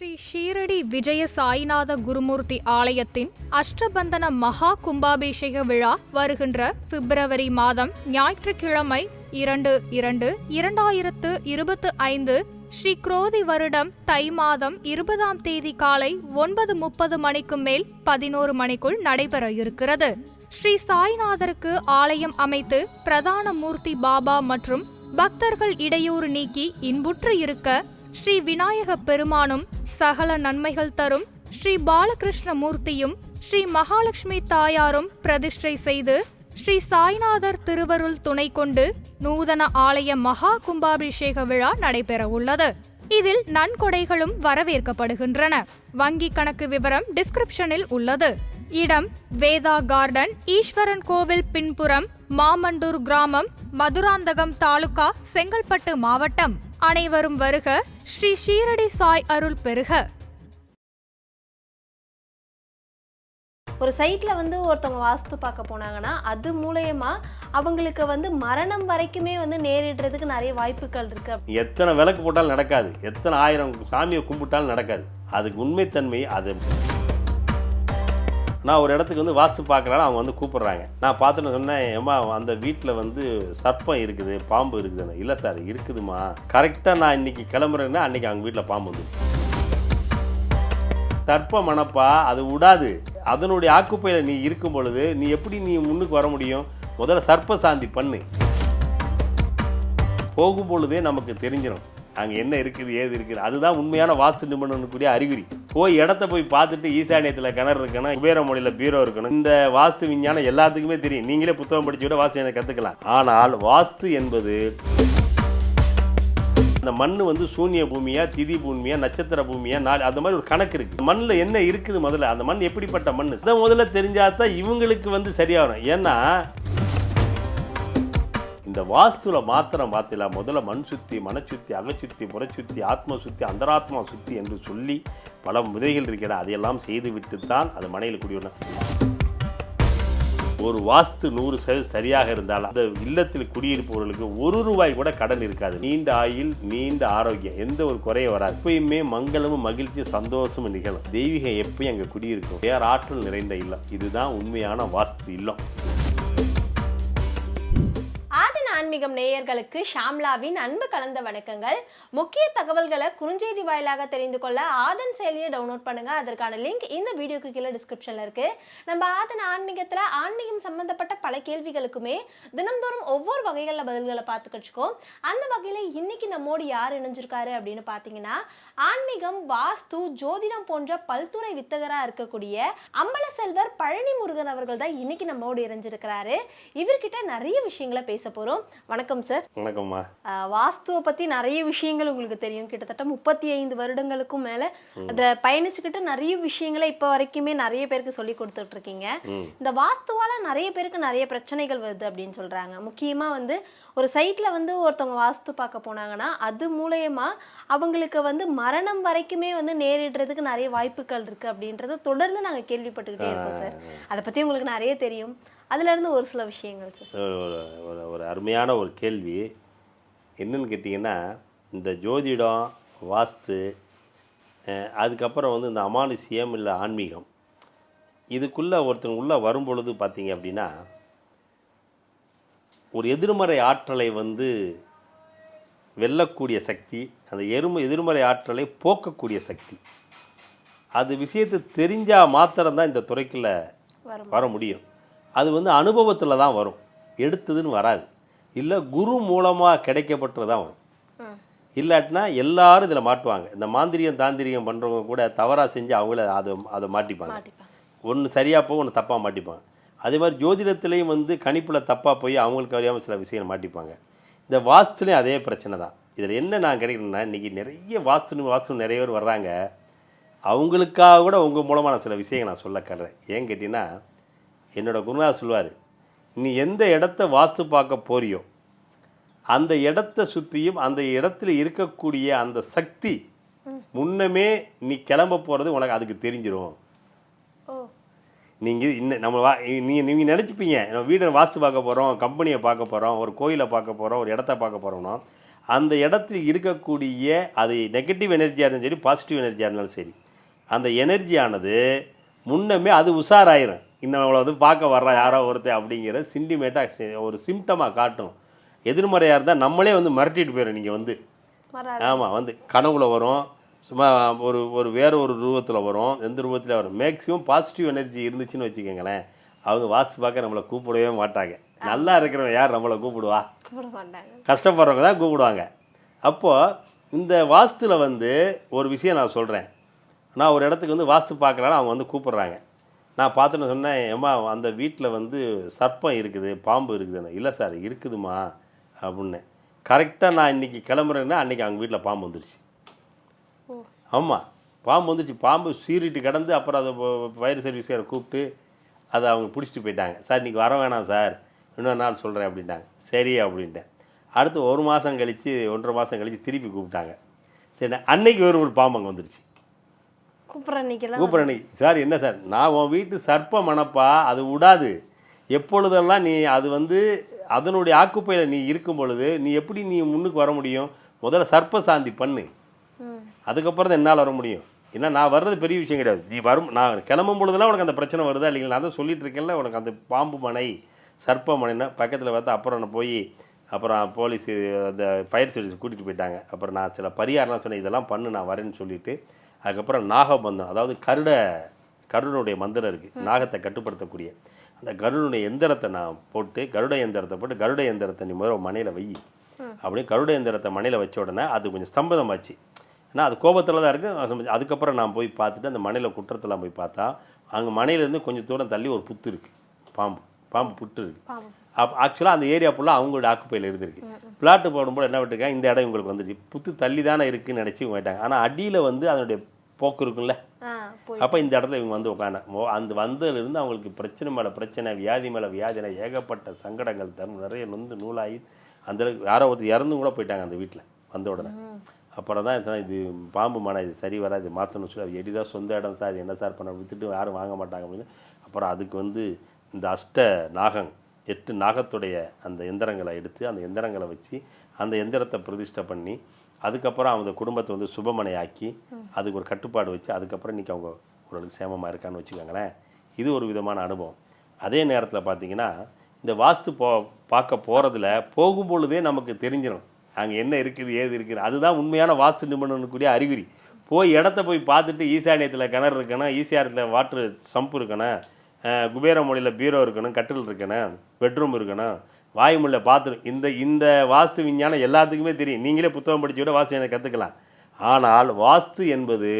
ஸ்ரீ ஷீரடி விஜய சாய்நாத குருமூர்த்தி ஆலயத்தின் அஷ்டபந்தன மகா கும்பாபிஷேக விழா வருகின்ற பிப்ரவரி மாதம் ஞாயிற்றுக்கிழமை 2/2/2025 ஸ்ரீ குரோதி வருடம் தை மாதம் 20ஆம் தேதி காலை 9:30 மணிக்கு மேல் 11 மணிக்குள் நடைபெற இருக்கிறது. ஸ்ரீ சாய்நாதருக்கு ஆலயம் அமைத்து பிரதான மூர்த்தி பாபா மற்றும் பக்தர்கள் இடையூறு நீக்கி இன்புற்று இருக்க ஸ்ரீ விநாயக பெருமானும் சகல நன்மைகள் தரும் ஸ்ரீ பாலகிருஷ்ண மூர்த்தியும் ஸ்ரீ மகாலட்சுமி தாயாரும் பிரதிஷ்டை செய்து ஸ்ரீ சாய்நாதர் திருவருள் துணை கொண்டு நூதன ஆலய மகா கும்பாபிஷேக விழா நடைபெற உள்ளது. இதில் நன்கொடைகளும் வரவேற்கப்படுகின்றன. வங்கி கணக்கு விவரம் டிஸ்கிரிப்ஷனில் உள்ளது. இடம் வேதா கார்டன், ஈஸ்வரன் கோவில் பின்புறம், மாமண்டூர் கிராமம், மதுராந்தகம் தாலுகா, செங்கல்பட்டு மாவட்டம். அனைவரும் வருக. ஸ்ரீ ஷீரடி சாய் அருள் பெருக. ஒரு சைட்ல ஒருத்தவங்க வாஸ்து பார்க்க போனாங்கன்னா அது மூலயமா அவங்களுக்கு மரணம் வரைக்குமே நேரிடுறதுக்கு நிறைய வாய்ப்புகள் இருக்கு. எத்தனை விளக்கு போட்டாலும் நடக்காது, எத்தனை ஆயிரம் சாமியை கும்பிட்டாலும் நடக்காது. அதுக்கு உண்மைத்தன்மை அது. நான் ஒரு இடத்துக்கு வாஸ்து பார்க்குறாலும் அவங்க கூப்பிட்றாங்க. நான் பார்த்துட்டு சொன்னேன், ஏம்மா அந்த வீட்டில் சர்ப்பம் இருக்குது, பாம்பு இருக்குதுன்னு. இல்லை சார் இருக்குதுமா, கரெக்டாக நான் இன்னைக்கு கிளம்புறேன்னா அன்றைக்கி அவங்க வீட்டில் பாம்பு வந்துச்சு. சர்ப்ப மனப்பா, அது விடாது. அதனுடைய ஆக்குப்பையில் நீ இருக்கும் பொழுது நீ எப்படி முன்னுக்கு வர முடியும்? முதல்ல சர்ப்ப சாந்தி பண்ணு. போகும் பொழுதே நமக்கு தெரிஞ்சிடும் அங்கே என்ன இருக்குது, ஏது இருக்குது. அதுதான் உண்மையான வாஸ்து நிபுணனுக்குரிய அறிகுறி. இடத்த போய் பார்த்துட்டு ஈசானியத்தில் கிணறு இருக்கணும், குபேர மொழியில் பீரோ இருக்கணும். இந்த வாஸ்து விஞ்ஞானம் எல்லாத்துக்குமே தெரியும். நீங்களே புத்தகம் படிச்சு விட வாஸ்து எனக்கு கற்றுக்கலாம். ஆனால் வாஸ்து என்பது அந்த மண் சூன்ய பூமியா, திதி பூமியா, நட்சத்திர பூமியா, அந்த மாதிரி ஒரு கணக்கு இருக்கு. மண்ணில் என்ன இருக்குது, முதல்ல அந்த மண் எப்படிப்பட்ட மண், அதை முதல்ல தெரிஞ்சாதான் இவங்களுக்கு சரியா வரும். ஏன்னா இந்த வாஸ்துல மாத்திரம் பார்த்தல முதல்ல மண் சுத்தி, மனச்சுத்தி, அகச்சுத்தி, புறச்சுத்தி, ஆத்ம சுத்தி, அந்தராத்மா சுத்தி என்று சொல்லி பல முதைகள் இருக்கிற அதையெல்லாம் செய்து விட்டுத்தான் அது மனையில் குடியுள்ள. ஒரு வாஸ்து 100% சரியாக இருந்தால் அந்த இல்லத்தில் குடியிருப்பவர்களுக்கு ₹1 கூட கடன் இருக்காது. நீண்ட ஆயுள், நீண்ட ஆரோக்கியம், எந்த ஒரு குறையும் வராது. எப்பயுமே மங்களமும் மகிழ்ச்சியும் சந்தோஷமும் நிகழும். தெய்வீகம் எப்பயும் அங்கே குடியிருக்கும். வேற ஆற்றல் நிறைந்த இல்லம். இதுதான் உண்மையான வாஸ்து இல்லம். ஆன்மீகம் நேயர்களுக்கு ஷாம்லாவின் அன்பு கலந்த வணக்கங்கள். முக்கிய தகவல்களை குறுஞ்செய்தி வாயிலாக தெரிந்து கொள்ள ஆதன் செயலியை டவுன்லோட் பண்ணுங்க. அதற்கான லிங்க் இந்த வீடியோக்கு கீழே டிஸ்கிரிப்ஷன்ல இருக்கு. நம்ம ஆதன் ஆன்மீகத்துல ஆன்மீகம் சம்பந்தப்பட்ட பல கேள்விகளுக்குமே தினம்தோறும் ஒவ்வொரு வகைகளில் பதில்களை பார்த்துக்கிச்சுக்கோம். அந்த வகையில இன்னைக்கு நம்மோடு யார் இணைஞ்சிருக்காரு அப்படின்னு பாத்தீங்கன்னா, ஆன்மீகம், வாஸ்து, ஜோதிடம் போன்ற பல்துறை வித்தகரா இருக்கக்கூடிய அம்பல செல்வர் பழனி முருகன் அவர்கள் தான் இன்னைக்கு நம்மோடு இணைஞ்சிருக்கிறாரு. இவர்கிட்ட நிறைய விஷயங்களை பேச போறோம். வணக்கம் சார். வணக்கம்மா. வாஸ்துவை பத்தி நிறைய விஷயங்கள் உங்களுக்கு தெரியும். கிட்டத்தட்ட 35 வருடங்களுக்கும் மேல அதை பயணிச்சுக்கிட்டு நிறைய விஷயங்களை இப்ப வரைக்குமே நிறைய பேருக்கு சொல்லி கொடுத்துட்டு இருக்கீங்க. இந்த வாஸ்துவால நிறைய பேருக்கு நிறைய பிரச்சனைகள் வருது அப்படின்னு சொல்றாங்க. முக்கியமா ஒரு சைட்ல ஒருத்தவங்க வாஸ்து பார்க்க போனாங்கன்னா அது மூலயமா அவங்களுக்கு மரணம் வரைக்குமே நேரிடுறதுக்கு நிறைய வாய்ப்புகள் இருக்கு அப்படின்றத தொடர்ந்து நாங்க கேள்விப்பட்டுக்கிட்டே இருக்கோம் சார். அதை பத்தி உங்களுக்கு நிறைய தெரியும். அதுல இருந்து ஒரு சில விஷயங்கள் சார். ஒரு அருமையான ஒரு கேள்வி. என்னன்னு கேட்டிங்கன்னா, இந்த ஜோதிடம், வாஸ்து, அதுக்கப்புறம் இந்த அமானுஷ்யம் இல்லை ஆன்மீகம், இதுக்குள்ளே ஒருத்தங்க உள்ளே வரும்பொழுது பார்த்தீங்க அப்படின்னா, ஒரு எதிர்மறை ஆற்றலை வெல்லக்கூடிய சக்தி, அந்த எதிர்மறை ஆற்றலை போக்கக்கூடிய சக்தி, அது விஷயத்தை தெரிஞ்சால் மாத்திரம்தான் இந்த துறைக்குள்ளே வர முடியும். அது அனுபவத்தில் தான் வரும், எடுத்ததுன்னு வராது. இல்லை குரு மூலமாக கிடைக்கப்பட்டது தான் வரும். இல்லாட்டினா எல்லாரும் இதில் மாட்டுவாங்க. இந்த மாந்திரியம் தாந்திரியம் பண்ணுறவங்க கூட தவறாக செஞ்சு அவங்கள அதை மாட்டிப்பாங்க. ஒன்று சரியாக போய் ஒன்று தப்பாக மாட்டிப்பாங்க. அதே மாதிரி ஜோதிடத்துலேயும் கணிப்பில் தப்பாக போய் அவங்களுக்கு அறியாமல் சில விஷயங்கள் மாட்டிப்பாங்க. இந்த வாஸ்துலேயும் அதே பிரச்சனை தான். இதில் என்ன நான் கிடைக்கணும்னா, இன்றைக்கி நிறைய வாஸ்து நிறைய பேர் வர்றாங்க. அவங்களுக்காக கூட உங்கள் மூலமாக நான் சில விஷயங்கள் நான் சொல்ல கர்றேன். ஏன்னு கேட்டிங்கன்னா, என்னோடய குருநாதர் சொல்லுவார், நீ எந்த இடத்த வாஸ்து பார்க்க போறியோ அந்த இடத்த சுற்றியும் அந்த இடத்துல இருக்கக்கூடிய அந்த சக்தி முன்னமே நீ கிளம்ப போகிறது உனக்கு அதுக்கு தெரிஞ்சிடும். நீங்கள் நீங்கள் நினச்சிப்பீங்க, நம்ம வீடை வாஸ்து பார்க்க போகிறோம், கம்பெனியை பார்க்க போகிறோம், ஒரு கோயிலை பார்க்க போகிறோம், ஒரு இடத்த பார்க்க போகிறோம்னா அந்த இடத்துல இருக்கக்கூடிய அது நெகட்டிவ் எனர்ஜியாக இருந்தாலும் சரி பாசிட்டிவ் எனர்ஜியாக இருந்தாலும் சரி அந்த எனர்ஜியானது முன்னமே அது உஷாராயிரும். இன்னும் அவளை வந்து பார்க்க வர்றா யாரோ ஒருத்தர் அப்படிங்கிற சிண்டிமேட்டாக ஒரு சிம்டமாக காட்டும். எதிர்மறையாக இருந்தால் நம்மளே வந்து மிரட்டிட்டு போயிடும். நீங்கள் வந்து ஆமாம் வந்து கனவுல வரும், சும்மா ஒரு வேறு ஒரு ரூபத்தில் வரும், எந்த ரூபத்தில் வரும். மேக்ஸிமம் பாசிட்டிவ் எனர்ஜி இருந்துச்சுன்னு வச்சுக்கோங்களேன், அவங்க வாஸ்து பார்க்க நம்மளை கூப்பிடவே மாட்டாங்க. நல்லா இருக்கிறவங்க யார் நம்மளை கூப்பிடுவா? கஷ்டப்படுறவங்க தான் கூப்பிடுவாங்க. அப்போது இந்த வாஸ்துவில் வந்து ஒரு விஷயம் நான் சொல்கிறேன். நான் ஒரு இடத்துக்கு வந்து வாஸ்து பார்க்குறாலும் அவங்க வந்து கூப்பிட்றாங்க. நான் பார்த்துன்னு சொன்னேன், ஏம்மா அந்த வீட்டில் வந்து சர்ப்பம் இருக்குது, பாம்பு இருக்குதுன்னு. இல்லை சார் இருக்குதுமா அப்படின்னேன். கரெக்டாக நான் இன்றைக்கி கிளம்புறேன்னா அன்றைக்கி அவங்க வீட்டில் பாம்பு வந்துடுச்சு. ஆமாம், பாம்பு வந்துடுச்சு. பாம்பு சீறிட்டு கிடந்து அப்புறம் அதை ஃபயர் சர்வீஸை கூப்பிட்டு அதை அவங்க பிடிச்சிட்டு போயிட்டாங்க. சார் இன்றைக்கி வர வேணாம் சார், இன்னொரு நாள் சொல்கிறேன் அப்படின்ட்டாங்க. சரி அப்படின்ட்டேன். அடுத்து 1 மாதம் கழித்து 1.5 மாதம் கழித்து திருப்பி கூப்பிட்டாங்க. சரி அன்னைக்கு ஒரு பாம்பு அங்கே வந்துடுச்சு. கூப்பிட்றேன் சார், என்ன சார், நான் உன் வீட்டு சர்ப்ப மனப்பா, அது விடாது. எப்பொழுதெல்லாம் நீ அது வந்து அதனுடைய ஆக்குப்பையில் நீ இருக்கும் பொழுது நீ எப்படி நீ முன்னுக்கு வர முடியும்? முதல்ல சர்ப்ப சாந்தி பண்ணு, அதுக்கப்புறம் தான் என்னால் வர முடியும். ஏன்னா நான் வர்றது பெரிய விஷயம் கிடையாது. நீ நான் கிளம்பும் பொழுதுலாம் உனக்கு அந்த பிரச்சனை வருதா இல்லைங்களா? நான் தான் சொல்லிட்டு இருக்கேன்ல உனக்கு அந்த பாம்பு மனை சர்ப்ப மனைன்னா பக்கத்தில் பார்த்தா. அப்புறம் நான் போய் அப்புறம் போலீஸு அந்த ஃபயர் சர்வீஸ் கூட்டிகிட்டு போயிட்டாங்க. அப்புறம் நான் சில பரிகாரம்லாம் சொன்னேன், இதெல்லாம் பண்ணு நான் வரேன்னு சொல்லிவிட்டு அதுக்கப்புறம் நாகபந்தம், அதாவது கருடனுடைய மந்திரம் இருக்குது, நாகத்தை கட்டுப்படுத்தக்கூடிய அந்த கருடனுடைய எந்திரத்தை நான் போட்டு கருட எந்திரத்தை நீ முதல்ல மனையில் வை அப்படின்னு கருட எந்திரத்தை மனையில் வச்ச உடனே அது கொஞ்சம் ஸ்தம்பதமாச்சு. ஏன்னா அது கோபத்தில் தான் இருக்குது. அதுக்கப்புறம் நான் போய் பார்த்துட்டு அந்த மனையில் குற்றத்தெல்லாம் போய் பார்த்தா அங்கே மனையிலேருந்து கொஞ்சம் தூரம் தள்ளி ஒரு புத்து இருக்குது, பாம்பு புட்டு இருக்குது. ஆக்சுவலாக அந்த ஏரியா ஃபுல்லாக அவங்களோட ஆக்குப்பையில் இருந்திருக்கு. பிளாட்டு போடும்போது என்ன விட்டுருக்காங்க, இந்த இடம் இவங்களுக்கு வந்துச்சு, புத்து தள்ளி தானே இருக்குதுன்னு நினச்சி இவங்க போயிட்டாங்க. ஆனால் அடியில் வந்து அதனுடைய போக்கு இருக்குல்ல, அப்போ இந்த இடத்துல இவங்க வந்து உட்காந்து அந்த வந்ததுலேருந்து அவங்களுக்கு பிரச்சனை மேலே பிரச்சனை, வியாதி மேலே வியாதினா ஏகப்பட்ட சங்கடங்கள் தரும், நிறைய நூலாகி அந்த யாரோ ஒருத்தர் இறந்தும் கூட போயிட்டாங்க அந்த வீட்டில் வந்த உடனே. அப்புறம் தான் இது பாம்பு மனை, இது சரி வராது, இது மாற்றணும்னு சொல்லி அது எடிதான் சொந்த இடம் சார், இது என்ன சார் பண்ண விற்றுட்டு யாரும் வாங்க மாட்டாங்க அப்படின்னு. அப்புறம் அதுக்கு வந்து இந்த 8 நாகத்துடைய அந்த எந்திரங்களை எடுத்து அந்த எந்திரங்களை வச்சு அந்த எந்திரத்தை பிரதிஷ்டை பண்ணி அதுக்கப்புறம் அவங்க குடும்பத்தை வந்து சுபமனை ஆக்கி அதுக்கு ஒரு கட்டுப்பாடு வச்சு அதுக்கப்புறம் இன்றைக்கி அவங்க ஓரளவுக்கு சேமமாக இருக்கான்னு வச்சுக்கோங்களேன். இது ஒரு விதமான அனுபவம். அதே நேரத்தில் பார்த்திங்கன்னா இந்த வாஸ்து பார்க்க போகிறதுல போகும்பொழுதே நமக்கு தெரிஞ்சிடும் அங்கே என்ன இருக்குது ஏது இருக்குது. அதுதான் உண்மையான வாஸ்து நிபுணனுக்குரிய அறிகுறி. இடத்த போய் பார்த்துட்டு ஈசானியத்தில் கிணறு இருக்கணும், ஈசிஆரத்தில் வாட்ரு சம்பு இருக்கணும், குபேர மொழியில் பீரோ இருக்கணும், கட்டில் இருக்கணும், பெட்ரூம் இருக்கணும், வாயுமொழியில் பாத்ரூம், இந்த வாஸ்து விஞ்ஞானம் எல்லாத்துக்குமே தெரியும். நீங்களே புத்தகம் படித்து விட வாஸ்து எனக்கு கற்றுக்கலாம். ஆனால் வாஸ்து என்பது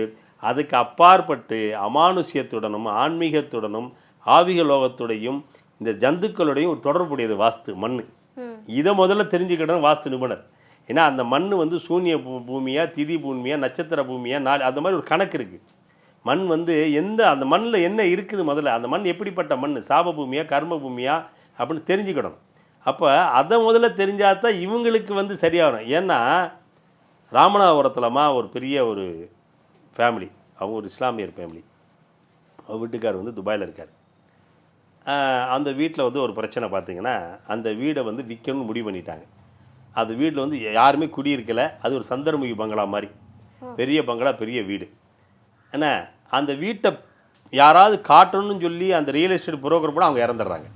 அதுக்கு அப்பாற்பட்டு அமானுஷ்யத்துடனும் ஆன்மீகத்துடனும் ஆவிக லோகத்துடையும் இந்த ஜந்துக்களுடையும் ஒரு தொடர்புடையது வாஸ்து மண். இதை முதல்ல தெரிஞ்சுக்கிட்டோம் வாஸ்து நிபுணர். ஏன்னா அந்த மண் வந்து சூன்ய பூமியா, திதி பூமியா, நட்சத்திர பூமியா, அந்த மாதிரி ஒரு கணக்கு இருக்குது. மண் வந்து அந்த மண்ணில் என்ன இருக்குது, முதல்ல அந்த மண் எப்படிப்பட்ட மண், சாப பூமியா கர்ம பூமியா அப்படின்னு தெரிஞ்சுக்கிடணும். அப்போ அதை முதல்ல தெரிஞ்சால் தான் இவங்களுக்கு வந்து சரியாகணும். ஏன்னா ராமநாதபுரத்துலமா ஒரு பெரிய ஒரு ஃபேமிலி, அவங்க ஒரு இஸ்லாமியர் ஃபேமிலி, அவங்க வீட்டுக்கார் வந்து துபாயில் இருக்கார். அந்த வீட்டில் வந்து ஒரு பிரச்சனை பார்த்திங்கன்னா அந்த வீடை வந்து விற்கணும்னு முடிவு பண்ணிட்டாங்க. அது வீட்டில் வந்து யாருமே குடியிருக்கலை. அது ஒரு சந்தர்முகி பங்களா மாதிரி பெரிய பங்களா, பெரிய வீடு. ஏன்னா அந்த வீட்டை யாராவது காட்டணும்னு சொல்லி அந்த ரியல் எஸ்டேட் புரோக்கர் கூட அவங்க இறந்துடுறாங்க.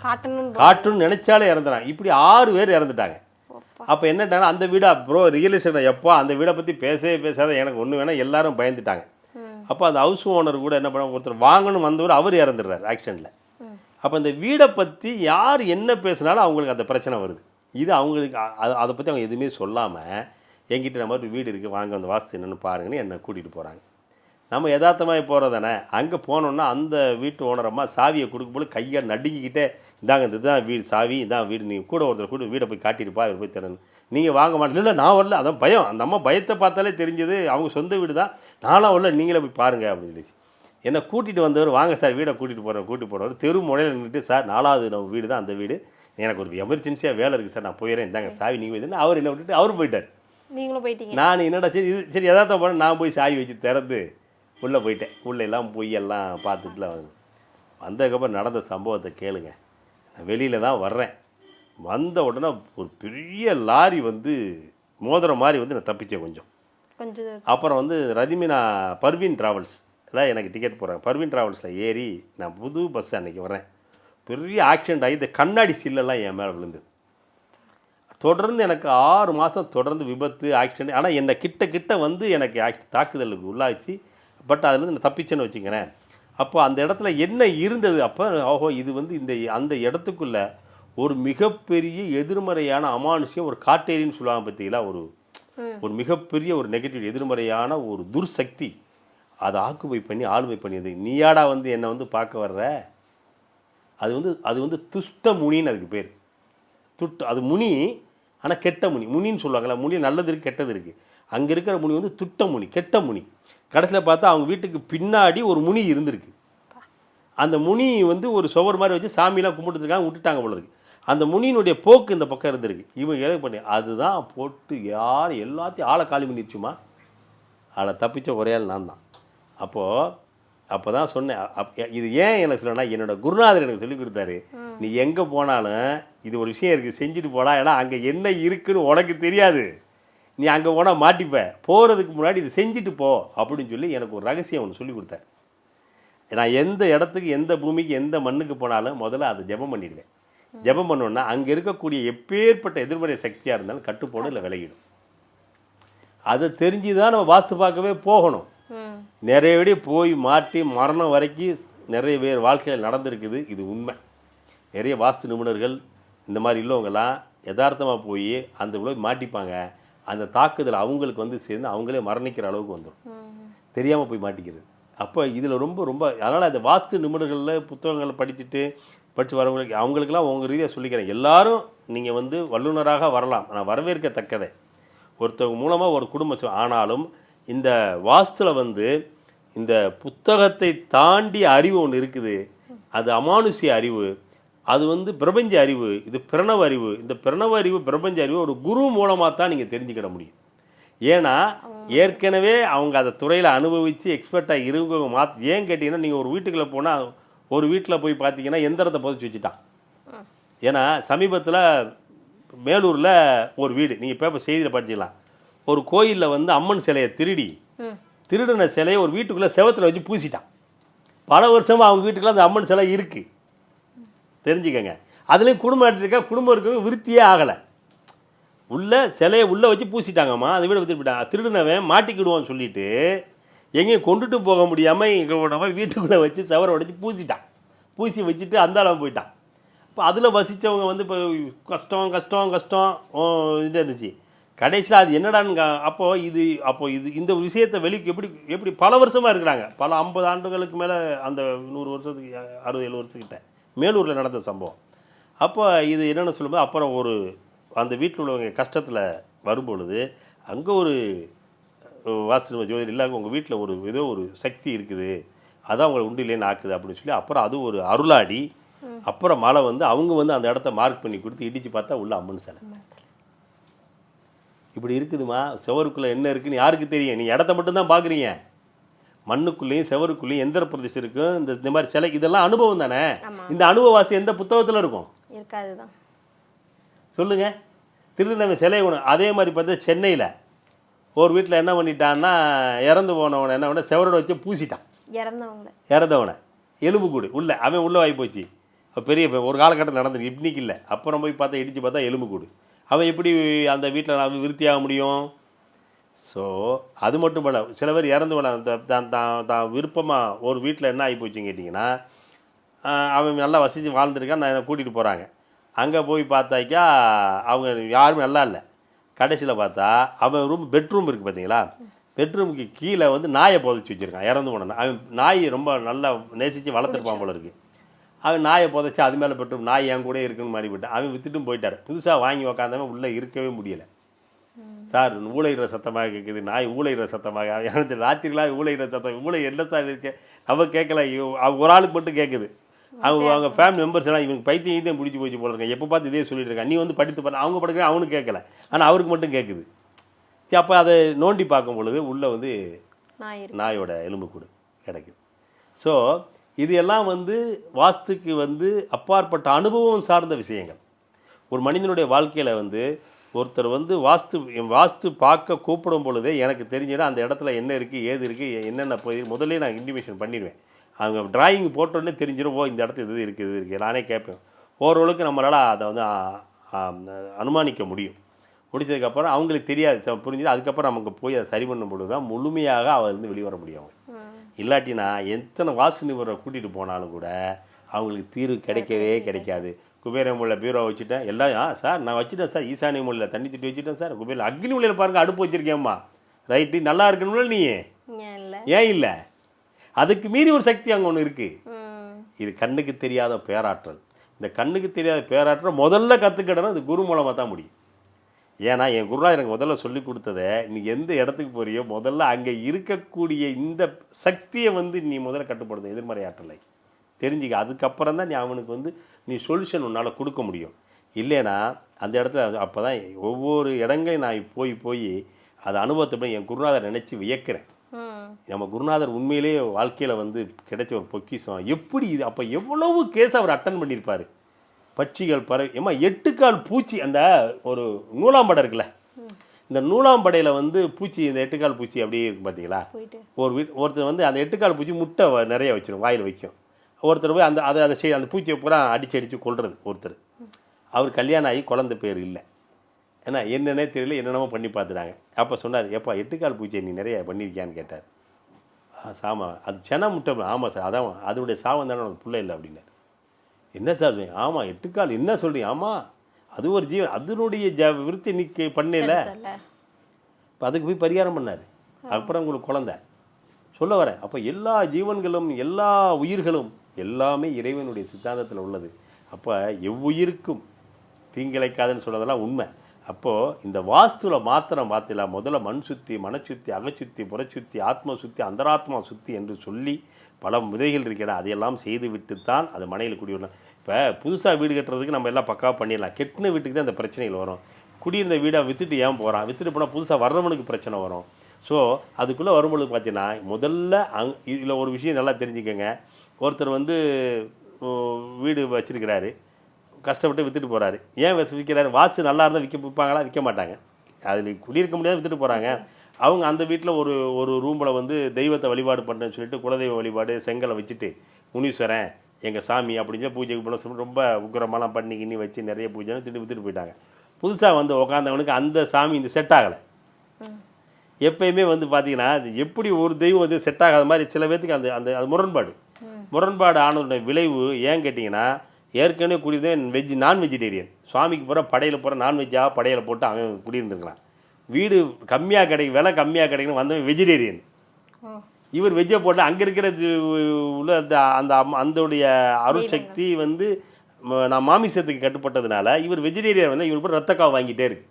காட்டணும்னு நினச்சாலே இறந்துடுறாங்க. இப்படி 6 பேர் இறந்துட்டாங்க. அப்போ என்னட்டாங்க, அந்த வீடை ரியல் எஸ்டேட் எப்போ அந்த வீடை பற்றி பேசாத, எனக்கு ஒன்று வேணால் எல்லாரும் பயந்துட்டாங்க. அப்போ அந்த ஹவுஸ் ஓனர் கூட என்ன பண்ண, ஒருத்தர் வாங்கணும் வந்தவர் அவர் இறந்துடுறாரு ஆக்சிடெண்ட்டில். அப்போ அந்த வீடை பற்றி யார் என்ன பேசினாலும் அவங்களுக்கு அந்த பிரச்சனை வருது. இது அவங்களுக்கு அதை பற்றி அவங்க எதுவுமே சொல்லாமல் என்கிட்ட நம்ம ஒரு வீடு இருக்குது வாங்க அந்த வாஸ்து என்னென்னு பாருங்கன்னு என்னை கூட்டிகிட்டு போகிறாங்க. நம்ம யதார்த்தமாக போகிறதானே. அங்கே போனோன்னா அந்த வீட்டு ஓனரம்மா சாவியை கொடுக்கும்போது கையை நடுங்கிக்கிட்டே, இந்தாங்க இதுதான் வீடு சாவி, இதான் வீடு, நீ கூட ஒருத்தர் கூட வீடை போய் காட்டியிருப்பா, இவர் போய் தரணும், நீங்கள் வாங்க மாட்டேன். இல்லை நான் வரல, அதான் பயம். அந்த அம்மா பயத்தை பார்த்தாலே தெரிஞ்சது அவங்க சொந்த வீடு தான், நானும் வரல, நீங்களே போய் பாருங்கள் அப்படின்னு சொல்லி என்னை கூட்டிகிட்டு வந்தவர், வாங்க சார் வீடை கூட்டிகிட்டு போகிறவர் தெரு முனையில் நின்றுட்டு, சார் 4வது நம்ம வீடு தான் அந்த வீடு, எனக்கு ஒரு எமர்ஜென்சியாக வேலை இருக்குது சார், நான் போயிடுறேன், இந்தாங்க சாவி நீங்கள் போயிட்டு. அவர் என்ன விட்டுட்டு அவர் போயிட்டார். நீங்களும் போயிட்டீங்க. நான் என்னடா சரி எதார்த்தம் போனேன், நான் போய் சாவி வச்சு திறந்து உள்ளே போயிட்டேன். உள்ளே எல்லாம் போய் எல்லாம் பார்த்துட்டுலாம் வந்ததுக்கப்புறம் நடந்த சம்பவத்தை கேளுங்க. நான் வெளியில் தான் வர்றேன். வந்த உடனே ஒரு பெரிய லாரி வந்து மோதிரம் மாதிரி வந்து நான் தப்பிச்சேன் கொஞ்சம். அப்புறம் வந்து ரதிமினா பர்வீன் ட்ராவல்ஸ் எல்லாம் எனக்கு டிக்கெட் போடுறாங்க. பர்வீன் ட்ராவல்ஸில் ஏறி நான் புது பஸ் அன்றைக்கி வரேன். பெரிய ஆக்சிடென்ட் ஆகி இந்த கண்ணாடி சில்லெல்லாம் என் மேலே விழுந்தது. தொடர்ந்து எனக்கு 6 மாதம் தொடர்ந்து விபத்து ஆக்சிடென்ட். ஆனால் என்னை கிட்ட வந்து எனக்கு தாக்குதலுக்கு உள்ளாச்சு. பட் அதுலேருந்து நான் தப்பிச்சேன்னு வச்சுக்கிறேன். அப்போ அந்த இடத்துல என்ன இருந்தது, அப்போ ஓஹோ இது வந்து அந்த இடத்துக்குள்ள ஒரு மிகப்பெரிய எதிர்மறையான அமானுஷ்யம், ஒரு காட்டேரின்னு சொல்லுவாங்க பார்த்தீங்களா, ஒரு மிகப்பெரிய ஒரு நெகட்டிவ் எதிர்மறையான ஒரு துர்சக்தி அதை ஆக்குபை பண்ணி ஆளுமை பண்ணியது. நீயாடா வந்து என்னை வந்து பார்க்க வர்ற, அது வந்து துஷ்ட முனின்னு அதுக்கு பேர். அது முனி, ஆனால் கெட்ட முனி. முனின்னு சொல்லுவாங்களா, முனி நல்லது இருக்குது கெட்டது இருக்குது. அங்கே இருக்கிற முனி வந்து துட்ட முனி, கெட்ட முனி. கடைசியில் பார்த்தா அவங்க வீட்டுக்கு பின்னாடி ஒரு முனி இருந்திருக்கு. அந்த முனி வந்து ஒரு சுவர் மாதிரி வச்சு சாமியெல்லாம் கும்பிட்டுருக்காங்க, விட்டுட்டாங்க போல இருக்குது. அந்த முனியினுடைய போக்கு இந்த பக்கம் இருந்திருக்கு. இவங்க எதை பண்ணி அதுதான் போட்டு எல்லாத்தையும் ஆளை காலி பண்ணிடுச்சுமா. அதில் தப்பிச்ச ஒரே ஆள் நான் தான். அப்போ தான் சொன்னேன். இது ஏன் எனக்கு சொல்லணும்னா, என்னோட குருநாதர் எனக்கு சொல்லிக் கொடுத்தாரு, நீ எங்கே போனாலும் இது ஒரு விஷயம் இருக்குது செஞ்சுட்டு போடா, ஏன்னா அங்கே என்ன இருக்குன்னு உனக்கு தெரியாது, நீ அங்கே போனால் மாட்டிப்ப, போகிறதுக்கு முன்னாடி இது செஞ்சுட்டு போ அப்படின்னு சொல்லி எனக்கு ஒரு ரகசியம் ஒன்று சொல்லி கொடுத்தாரு. நான் எந்த இடத்துக்கு, எந்த பூமிக்கு, எந்த மண்ணுக்கு போனாலும் முதல்ல அதை ஜெபம் பண்ணிடுவேன். ஜெபம் பண்ணோன்னா அங்கே இருக்கக்கூடிய எப்பேற்பட்ட எதிர்மறை சக்தியாக இருந்தாலும் கட்டுப்போடும், இல்லை விலகிடும். அதை தெரிஞ்சு தான் நம்ம வாஸ்து பார்க்கவே போகணும். நிறைய விட போய் மாட்டி மரணம் வரைக்கும் நிறைய பேர் வாழ்க்கையில் நடந்திருக்குது. இது உண்மை. நிறைய வாஸ்து நிபுணர்கள் இந்த மாதிரி இல்லவங்கெல்லாம் யதார்த்தமாக போய் அந்த போய் மாட்டிப்பாங்க. அந்த தாக்குதல் அவங்களுக்கு வந்து சேர்ந்து அவங்களே மரணிக்கிற அளவுக்கு வந்துடும், தெரியாமல் போய் மாட்டிக்கிறது. அப்போ இதில் ரொம்ப ரொம்ப அதனால் அந்த வாஸ்து நிபுணர்களில் புத்தகங்களை படித்து வரவங்களுக்கு அவங்களுக்கெல்லாம் உங்கள் ரீதியாக சொல்லிக்கிறேன். எல்லாரும் நீங்கள் வந்து வல்லுநராக வரலாம், நான் வரவேற்கத்தக்கதை. ஒருத்தவங்க மூலமாக ஒரு குடும்பம். ஆனாலும் இந்த வாஸ்துவில் வந்து இந்த புத்தகத்தை தாண்டி அறிவு ஒன்று இருக்குது. அது அமானுஷ்ய அறிவு, அது வந்து பிரபஞ்ச அறிவு, இது பிரணவ அறிவு. இந்த பிரணவ அறிவு பிரபஞ்ச அறிவு ஒரு குரு மூலமாக தான் நீங்கள் தெரிஞ்சுக்கிட முடியும். ஏன்னா ஏற்கனவே அவங்க அதை துறையில் அனுபவித்து எக்ஸ்பர்ட்டாக இருக்கவங்க ஏன் கேட்டிங்கன்னா, நீங்கள் ஒரு வீட்டுக்குள்ளே போனால் ஒரு வீட்டில் போய் பார்த்தீங்கன்னா எந்திரத்தை புதைச்சி வச்சுட்டான். ஏன்னா சமீபத்தில் மேலூரில் ஒரு வீடு, நீங்கள் பேப்பர் செய்தியில் படிச்சிக்கலாம், ஒரு கோயிலில் வந்து அம்மன் சிலையை திருடின சிலையை ஒரு வீட்டுக்குள்ளே செவத்தில் வச்சு பூசிட்டான். பல வருஷமாக அவங்க வீட்டுக்குள்ளே அந்த அம்மன் சிலை இருக்குது, தெரிஞ்சுக்கங்க. அதுலேயும் குடும்பம் இருக்கவங்க விருத்தியே ஆகலை. சிலையை உள்ளே வச்சு பூசிட்டாங்கம்மா, அதை வீடு வச்சுட்டு போயிட்டாங்க. திருடினவன் மாட்டிக்கிடுவோன்னு சொல்லிட்டு எங்கேயும் கொண்டுட்டு போக முடியாமல் எங்களோட வீட்டுக்குள்ளே வச்சு செவரை உடைச்சி பூசி வச்சுட்டு அந்த அளவு போயிட்டான். இப்போ அதில் வசித்தவங்க வந்து இப்போ கஷ்டம் இது இருந்துச்சு. கடைசியில் அது என்னடான்னு அப்போது இது இந்த விஷயத்தை வெளிக்கு எப்படி பல வருஷமாக இருக்கிறாங்க, பல 50 ஆண்டுகளுக்கு மேலே, அந்த 100 வருஷத்துக்கு 60-70 வருஷத்துக்கிட்ட மேலூரில் நடந்த சம்பவம். அப்போ இது என்னென்னு சொல்லும்போது அப்புறம் அந்த வீட்டில் உள்ளவங்க கஷ்டத்தில் வரும்பொழுது அங்கே ஒரு வாஸ்து ஜோதிடர் இல்லாமல் உங்கள் வீட்டில் ஏதோ ஒரு சக்தி இருக்குது, அதான் உங்களை உண்டிலேன்னு ஆக்குது அப்படின்னு சொல்லி அப்புறம் அது ஒரு அருளாடி அப்புறம் மழை வந்து அவங்க வந்து அந்த இடத்த மார்க் பண்ணி கொடுத்து இடித்து பார்த்தா உள்ள அம்மன் சிலை. இப்படி இருக்குதுமா, செவருக்குள்ளே என்ன இருக்குன்னு யாருக்கு தெரியும்? நீங்கள் இடத்த மட்டும்தான் பார்க்குறீங்க, மண்ணுக்குள்ளேயும் செவருக்குள்ளேயும் எந்திர பிரதேசம் இருக்கும். இந்த மாதிரி சிலை இதெல்லாம் அனுபவம் தானே. இந்த அனுபவவாசி எந்த புத்தகத்தில் இருக்கும்? இருக்காதுதான். சொல்லுங்க. திருநங்கை சிலை ஒன்று. அதே மாதிரி பார்த்தா சென்னையில் ஒரு வீட்டில் என்ன பண்ணிட்டான்னா, இறந்து போனவனை என்ன பண்ண செவரோட வச்சு பூசிட்டான். இறந்தவனை எலும்புக்கூடு அவன் உள்ளே வாங்கி போச்சு. பெரிய ஒரு காலகட்டத்தில் நடந்துருக்கு, இன்னைக்கு இல்லை. அப்புறம் போய் பார்த்தா இடித்து பார்த்தா எலும்புக்கூடு. அவன் எப்படி அந்த வீட்டில் விருத்தியாக முடியும்? ஸோ அது மட்டும் இல்லை, சில பேர் இறந்து போன தான் விருப்பமாக ஒரு வீட்டில் என்ன ஆகி போச்சுன்னு கேட்டிங்கன்னா, அவன் நல்லா வசதி வாழ்ந்துருக்கான், நான் கூட்டிகிட்டு போகிறாங்க. அங்கே போய் பார்த்தாக்கா அவங்க யாருமே நல்லா இல்லை. கடைசியில் பார்த்தா அவன் பெட்ரூம் இருக்குது பார்த்தீங்களா, பெட்ரூமுக்கு கீழே வந்து நாயை புதைச்சி வச்சுருக்கான். இறந்து போனான். அவன் நாய் ரொம்ப நல்லா நேசித்து வளர்த்துருப்பான் போல இருக்குது. அவன் நாயை புதைச்சி அது மேலே பெட்ரூம் நாய் என் கூட இருக்குன்னு மாதிரி போயிட்டான். அவன் விற்றுட்டும் போயிட்டார். புதுசாக வாங்கி உக்காந்தவன் உள்ளே இருக்கவே முடியலை. சார் ஊழையிற சத்தமாக கேட்குது, நாய் ஊழையிற சத்தமாக, எனக்கு ராத்திரிலாம் ஊழையிற சத்தம், ஊழை என்ன சார் இருக்கு நம்ம கேட்கல, அவங்க ஒரு ஆளுக்கு மட்டும் கேட்குது. அவங்க ஃபேமிலி மெம்பர்ஸ் எல்லாம் இவங்க பைத்தியம் பிடிச்சி போச்சு போல இருக்காங்க, எப்போ பார்த்து இதே சொல்லிட்டு இருக்காங்க, நீ வந்து படித்து பாரு. அவங்க படுக்கிற அவனுக்கு கேட்கல, ஆனால் அவருக்கு மட்டும் கேட்குது. சரி, அப்போ அதை நோண்டி பார்க்கும் பொழுது உள்ளே வந்து நாயோட எலும்புக்கூடு கிடைக்குது. ஸோ இது எல்லாம் வந்து வாஸ்துக்கு வந்து அப்பாற்பட்ட அனுபவம் சார்ந்த விஷயங்கள். ஒரு மனிதனுடைய வாழ்க்கையில் வந்து ஒருத்தர் வந்து வாஸ்து பார்க்க கூப்பிடும் பொழுதே எனக்கு தெரிஞ்சிடும் அந்த இடத்துல என்ன இருக்குது ஏது இருக்குது என்னென்ன போய் முதல்ல நான் இன்டிமேஷன் பண்ணிடுவேன். அவங்க டிராயிங் போட்டோன்னே தெரிஞ்சிடும், ஓ இந்த இடத்துல இது இருக்குது நானே கேட்பேன். ஓரளவுக்கு நம்மளால் அதை வந்து அனுமானிக்க முடியும். முடித்ததுக்கப்புறம் அவங்களுக்கு தெரியாது புரிஞ்சுது. அதுக்கப்புறம் நமக்கு போய் அதை சரி பண்ணும் பொழுது தான் முழுமையாக அவர் வந்து வெளிவர முடியும். இல்லாட்டி நான் எத்தனை வாஸ்து நிபுணரை கூட்டிகிட்டு போனாலும் கூட அவங்களுக்கு தீர்வு கிடைக்காது. குபேர மூலையில் பீரோ வச்சுட்டேன் எல்லாம் சார் நான் வச்சுட்டேன் சார், ஈசானிய மூலையில் தண்ணி திட்டு வச்சுட்டேன் சார், குபேரில் அக்னி மூலையில் பாருங்கள் அடுப்பு வச்சுருக்கேம்மா, ரைட்டு நல்லா இருக்கணும்ல நீ ஏன் இல்லை? அதுக்கு மீறி ஒரு சக்தி அங்கே ஒன்று இருக்குது. இது கண்ணுக்கு தெரியாத பேராற்றல். இந்த கண்ணுக்கு தெரியாத பேராற்றல் முதல்ல கற்றுக்கிடணும் இது குரு மூலமாக தான் முடியும். ஏன்னா என் குருநாதர் எனக்கு முதல்ல சொல்லி கொடுத்ததை நீ எந்த இடத்துக்கு போறியோ முதல்ல அங்கே இருக்கக்கூடிய இந்த சக்தியை வந்து நீ முதல்ல கட்டுப்படுத்த எதிர்மறை ஆற்றலை தெரிஞ்சுக்க. அதுக்கப்புறம் தான் நீ அவனுக்கு வந்து நீ சொல்யூஷன் உன்னால் கொடுக்க முடியும். இல்லைன்னா அந்த இடத்துல அப்போ தான் ஒவ்வொரு இடங்களையும் நான் போய் அதை அனுபவத்தை என் குருநாதர் நினச்சி வியக்கிறேன். நம்ம குருநாதர் உண்மையிலேயே வாழ்க்கையில் வந்து கிடைச்ச ஒரு பொக்கிஷம். எப்படி இது அப்போ எவ்வளவு கேஸ் அவர் அட்டன் பண்ணியிருப்பார். பட்சிகள் பறவை ஏமா 8 கால் பூச்சி, அந்த ஒரு நூலாம்படை இருக்குல்ல, இந்த நூலாம்படையில் வந்து பூச்சி, இந்த 8 கால் பூச்சி அப்படியே இருக்கும் பார்த்தீங்களா. ஒருத்தர் வந்து அந்த 8 கால் பூச்சி முட்டை நிறைய வச்சிடும், வாயில் வைக்கும். ஒருத்தர் போய் அந்த பூச்சியை பூரா அடித்து கொள்வது ஒருத்தர். அவர் கல்யாணம் ஆகி குழந்தை பேர் இல்லை, ஏன்னா என்னென்னே தெரியல, என்னென்னமோ பண்ணி பார்த்துட்டாங்க. அப்போ சொன்னார், எப்பா 8 கால் பூச்சியை நீ நிறைய பண்ணியிருக்கியான்னு கேட்டார். சாமா அது சென முட்டை. ஆமாம் சார், அதான் அதனுடைய சாவம் தானே உனக்கு பிள்ளை இல்லை அப்படின்னார். என்ன சார் ஆமாம் 8 கால் என்ன சொல்கிறீங்க? ஆமாம் அது ஒரு ஜீவன், அதனுடைய விருத்தி இன்னைக்கு பண்ணல. இப்போ அதுக்கு போய் பரிகாரம் பண்ணார். அப்புறம் உங்களுக்கு குழந்தை சொல்ல வரேன். அப்போ எல்லா ஜீவன்களும் எல்லா உயிர்களும் எல்லாமே இறைவனுடைய சித்தாந்தத்தில் உள்ளது. அப்போ எவ்வுயிருக்கும் தீங்கிழைக்காதுன்னு சொல்கிறதெல்லாம் உண்மை. அப்போது இந்த வாஸ்துவில் மாத்திரம் பார்த்திலாம் முதல்ல மண் சுத்தி, மனச்சுத்தி, அகச்சுத்தி, புறச்சுத்தி, ஆத்ம சுத்தி, அந்தராத்மா சுத்தி என்று சொல்லி பல விதைகள் இருக்கிற அதையெல்லாம் செய்து விட்டு தான் அது மனையில் குடிவிடணும். இப்போ புதுசாக வீடு கட்டுறதுக்கு நம்ம எல்லாம் பக்காவாக பண்ணிடலாம். கெட்டின வீட்டுக்கு தான் அந்த பிரச்சனைகள் வரும். குடியிருந்த வீடை விற்றுட்டு ஏன் போகிறான், விற்றுட்டு போனால் புதுசாக வர்றவனுக்கு பிரச்சனை வரும். ஸோ அதுக்குள்ளே வரும்பொழுது பார்த்தீங்கன்னா முதல்ல இதில் ஒரு விஷயம் நல்லா தெரிஞ்சுக்கோங்க. ஒருத்தர் வந்து வீடு வச்சுருக்கிறாரு, கஷ்டப்பட்டு விற்றுட்டு போகிறாரு. ஏன் விற்கிறாரு? வாஸ்து நல்லா இருந்தால் விற்பாங்களா? விற்க மாட்டாங்க. அதில் குடியிருக்க முடியாது, விற்றுட்டு போகிறாங்க. அவங்க அந்த வீட்டில் ஒரு ரூமில் வந்து தெய்வத்தை வழிபாடு பண்ணுறேன்னு சொல்லிட்டு குலதெய்வ வழிபாடு செங்கலை வச்சுட்டு முனீஸ்வரன் எங்கள் சாமி அப்படின்னு சொல்லி பூஜைக்கு பண்ண சொல்லி ரொம்ப உக்கிரமாலாம் பண்ணி கிண்ணி வச்சு நிறைய பூஜைன்னு திட்டு விற்றுட்டு போயிட்டாங்க. புதுசாக வந்து உட்காந்தவனுக்கு அந்த சாமி இந்த செட் ஆகலை. எப்பயுமே வந்து பார்த்தீங்கன்னா அது எப்படி ஒரு தெய்வம் வந்து செட் ஆகாத மாதிரி சில பேர்த்துக்கு அந்த முரண்பாடு ஆனதுடைய விளைவு ஏன் கேட்டிங்கன்னா, ஏற்கனவே குடியிருந்தேன் நான் வெஜிடேரியன். சுவாமிக்கு போகிற படையில் போகிற நான்வெஜ்ஜாக படையில் போட்டு அவன் குடியிருந்துருக்கலாம். வீடு கம்மியாக கிடைக்கும், விலை கம்மியாக கிடைக்கணும் வந்தவன் வெஜிடேரியன். இவர் வெஜ்ஜை போட்டு அங்கே இருக்கிற உள்ள அந்தோடைய அருட்சக்தி வந்து நான் மாமிசத்துக்கு கட்டுப்பட்டதுனால இவர் வெஜிடேரியன் வந்து இவர் போய் ரத்தக்காவை வாங்கிட்டே இருக்கு.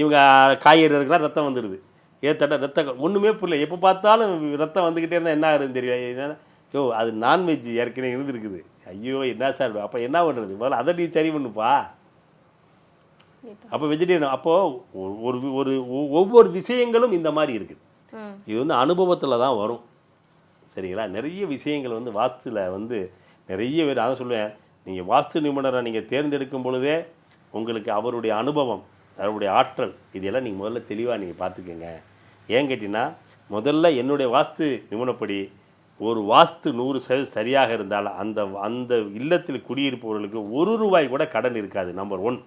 இவங்க காய்கறி இருக்கலாம் ரத்தம் வந்துடுது. ஏத்தட்ட ரத்தம் ஒன்றுமே புரியல. எப்போ பார்த்தாலும் ரத்தம் வந்துக்கிட்டே இருந்தால் என்ன ஆகுதுன்னு தெரியல. என்னன்னா யோ அது நான்வெஜ் ஏற்கனவே இருந்துருக்குது. ஐயோ என்ன சார், அப்போ என்ன பண்ணுறது? முதல்ல அதை நீ சரி பண்ணுப்பா. அப்போ வெஜிடேரியன். அப்போது ஒவ்வொரு விஷயங்களும் இந்த மாதிரி இருக்குது. இது வந்து அனுபவத்தில் தான் வரும். சரிங்களா? நிறைய விஷயங்கள் வந்து வாஸ்துவில் வந்து நிறைய பேர் அதை சொல்லுவேன். நீங்கள் வாஸ்து நிபுணரை நீங்கள் தேர்ந்தெடுக்கும் பொழுதே உங்களுக்கு அவருடைய அனுபவம், அவருடைய ஆற்றல் இதெல்லாம் நீங்கள் முதல்ல தெளிவாக நீங்கள் பார்த்துக்கோங்க. ஏன் கேட்டிங்கன்னா முதல்ல என்னுடைய வாஸ்து நிபுணப்படி ஒரு வாஸ்து 100% சரியாக இருந்தால் அந்த இல்லத்தில் குடியிருப்பவர்களுக்கு ₹1 கூட கடன் இருக்காது. நம்பர் 1.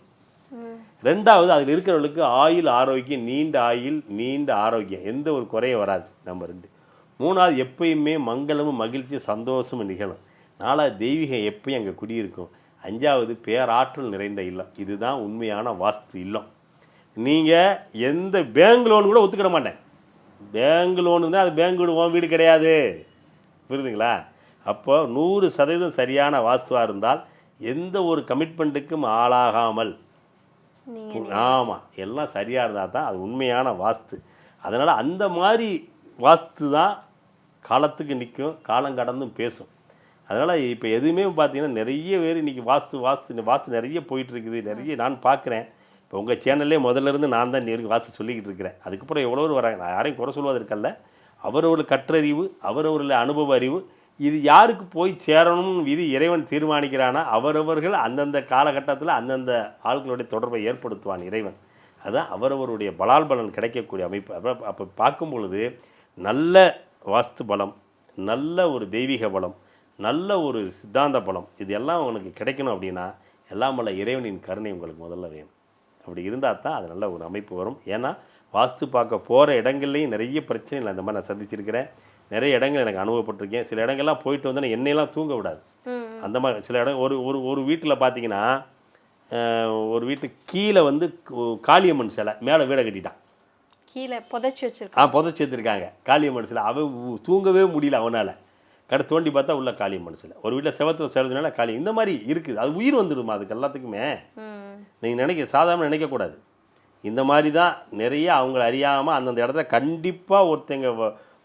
ரெண்டாவது அதில் இருக்கிறவர்களுக்கு ஆயுள் ஆரோக்கியம், நீண்ட ஆயுள் நீண்ட ஆரோக்கியம், எந்த ஒரு குறையும் வராது. நம்பர் 2. மூணாவது எப்பயுமே மங்களமும் மகிழ்ச்சியும் சந்தோஷமும் நிகழும். 4வது தெய்வீகம் எப்பயும் அங்கே குடியிருக்கும். 5வது பேராற்றல் நிறைந்த இல்லம். இதுதான் உண்மையான வாஸ்து இல்லம். நீங்கள் எந்த பேங்க் லோன் கூட ஒத்துக்கிட மாட்டேன். பேங்க் லோனு தான் அது பேங்க் வீடு வீடு கிடையாது. புரியுதுங்களா? அப்போ 100% சரியான வாஸ்துவாக இருந்தால் எந்த ஒரு கமிட்மெண்ட்டுக்கும் ஆளாகாமல், ஆமாம் எல்லாம் சரியாக இருந்தால் தான் அது உண்மையான வாஸ்து. அதனால் அந்த மாதிரி வாஸ்து தான் காலத்துக்கு நிற்கும், காலம் கடந்தும் பேசும். அதனால் இப்போ எதுவுமே பார்த்தீங்கன்னா நிறைய பேர் இன்றைக்கி வாஸ்து நிறைய போயிட்டுருக்குது. நிறைய நான் பார்க்குறேன். இப்போ உங்கள் சேனல்லே முதல்லேருந்து நான் தான் நேருக்கு வாஸ்து சொல்லிக்கிட்டு இருக்கிறேன். அதுக்கப்புறம் எவ்வளோ பேர் வராங்க. நான் யாரையும் குறை சொல்வதற்கல்ல. அவரவர்கள் கற்றறிவு, அவரவர்கள் அனுபவ அறிவு, இது யாருக்கு போய் சேரணும்னு விதி இறைவன் தீர்மானிக்கிறானா அவரவர்கள் அந்தந்த காலகட்டத்தில் அந்தந்த ஆட்களுடைய தொடர்பை ஏற்படுத்துவான் இறைவன். அதான் அவரவருடைய பலால் பலன் கிடைக்கக்கூடிய அமைப்பு. அப்போ பார்க்கும் பொழுது நல்ல வாஸ்து பலம், நல்ல ஒரு தெய்வீக பலம், நல்ல ஒரு சித்தாந்த பலம், இது எல்லாம் உங்களுக்கு கிடைக்கணும் அப்படின்னா எல்லாம் வல்ல இறைவனின் கருணை உங்களுக்கு முதல்ல வேணும். அப்படி இருந்தால் தான் அது நல்ல ஒரு அமைப்பு வரும். ஏன்னா வாஸ்து பார்க்க போகிற இடங்கள்லையும் நிறைய பிரச்சனைகள் அந்த மாதிரி நான் சந்திச்சிருக்கிறேன். நிறைய இடங்கள் எனக்கு அனுபவப்பட்டிருக்கேன். சில இடங்கள்லாம் போயிட்டு வந்து என்னையெல்லாம் தூங்க விடாது. அந்த மாதிரி சில இடம் ஒரு வீட்டில் பார்த்தீங்கன்னா, ஒரு வீட்டுக்கு கீழே வந்து காளியம்மன் சிலை, மேலே வீடை கட்டிட்டான். கீழே புதைச்சி வச்சிருக்கான். புதைச்சி வச்சிருக்காங்க காளியம்மன் சிலை. அவன் தூங்கவே முடியல அவனால். கடை தோண்டி பார்த்தா உள்ள காளியம்மன் சிலை. ஒரு வீட்டில் செவத்தில் சேர்றதுனால காளி. இந்த மாதிரி இருக்குது. அது உயிர் வந்துடுமா அதுக்கு எல்லாத்துக்குமே. நீங்கள் சாதாரண நினைக்கக்கூடாது. இந்த மாதிரி தான் நிறைய அவங்கள அறியாமல் அந்தந்த இடத்துல கண்டிப்பாக ஒருத்தங்க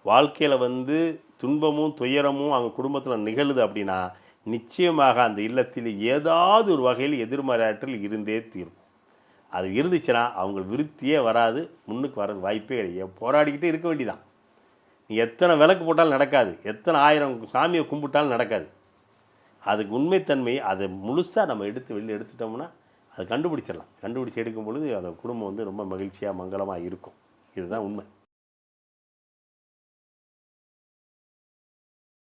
வாழ்க்கையில் வந்து துன்பமும் துயரமும் அவங்க குடும்பத்தில் நிகழுது அப்படின்னா நிச்சயமாக அந்த இல்லத்தில் ஏதாவது ஒரு வகையில் எதிர்மறை ஆற்றல் இருந்தே தீரும். அது இருந்துச்சுன்னா அவங்க விருத்தியே வராது, முன்னுக்கு வர வாய்ப்பே கிடையாது. போராடிக்கிட்டே இருக்க வேண்டியதான். நீ எத்தனை விளக்கு போட்டாலும் நடக்காது, எத்தனை 1000 சாமியை கும்பிட்டாலும் நடக்காது. அதுக்கு உண்மைத்தன்மை அதை முழுசாக நம்ம வெளியில் எடுத்துட்டோம்னா அதை கண்டுபிடிச்சிடலாம். கண்டுபிடிச்சி எடுக்கும் பொழுது அந்த குடும்பம் வந்து ரொம்ப மகிழ்ச்சியாக மங்களமாக இருக்கும். இதுதான் உண்மை.